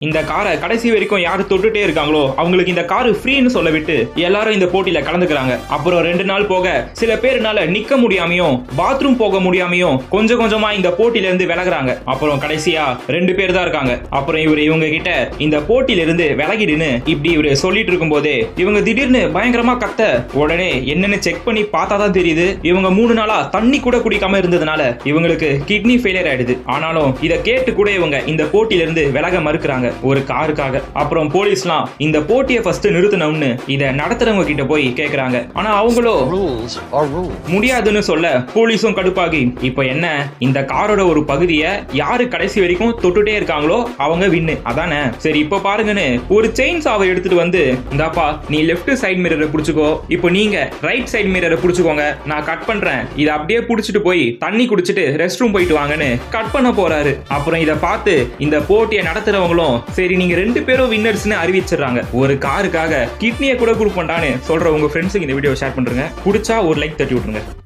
இந்த காரை கடைசி வரைக்கும் யாரு தொட்டுட்டே இருக்காங்களோ அவங்களுக்கு இந்த காரு ஃப்ரீன்னு சொல்ல விட்டு எல்லாரும் இந்த போட்டியில கலந்துக்கிறாங்க. அப்புறம் 2 நாள் போக சில பேருனால நிக்க முடியாமையும் பாத்ரூம் போக முடியாமையும் கொஞ்சம் கொஞ்சமா இந்த போட்டியில இருந்து விலகுறாங்க. அப்புறம் கடைசியா 2 பேர் தான் இருக்காங்க. அப்புறம் இவங்க கிட்ட இந்த போட்டியில இருந்து விலகிடுன்னு இப்படி இவரு சொல்லிட்டு இருக்கும் போதே இவங்க திடீர்னு பயங்கரமா கத்த. உடனே என்னன்னு செக் பண்ணி பார்த்தா தான் தெரியுது இவங்க 3 நாளா தண்ணி கூட குடிக்காம இருந்ததுனால இவங்களுக்கு கிட்னி ஃபெயிலியர் ஆயிடுது. ஆனாலும் இதை கேட்டு கூட இவங்க இந்த போட்டியில இருந்து விலக மறுக்கிறாங்க ஒரு காருக்காக. அப்புறம் போலீஸ்லாம் இந்த போட்டியை ஃபர்ஸ்ட் நிறுத்தணும்னு இதை நடத்துறவங்க கிட்ட போய் கேக்குறாங்க. ஆனா அவங்களோ முடியாதுன்னு சொல்ல போலீஸும் கடுப்பாகி இப்ப என்ன இந்த காரோட ஒரு பகுதியை யாரு கடைசி வரைக்கும் தொட்டுட்டே இருக்காங்களோ அவங்க வின்னு அதானே. சரி இப்ப பாருங்கன்னு ஒரு செயின் சாவை எடுத்துட்டு வந்து இந்தாப்பா நீ லெஃப்ட் சைடு மிரரை புடிச்சுக்கோ, இப்போ நீங்க ரைட் சைடு மிரரை புடிச்சுக்கோங்க, நான் கட் பண்றேன், இதை அப்படியே புடிச்சிட்டு போய் தண்ணி குடிச்சிட்டு ரெஸ்ட் ரூம் போயிட்டு வாங்கன்னு கட் பண்ண போறாரு. அப்புறம் இதை பார்த்து இந்த போட்டியை நடத்துறவங்களும் சரி நீங்க 2 பேரும் வின்னர்ஸ்னு அறிவிச்சிடுறாங்க. ஒரு காருக்காக கிட்னியை கூட கொடுப்பண்டான்னு சொல்ற உங்க ஃப்ரெண்ட்ஸுக்கு இந்த வீடியோ ஷேர் பண்றீங்க. பிடிச்சா ஒரு லைக் தட்டி விட்டுருங்க.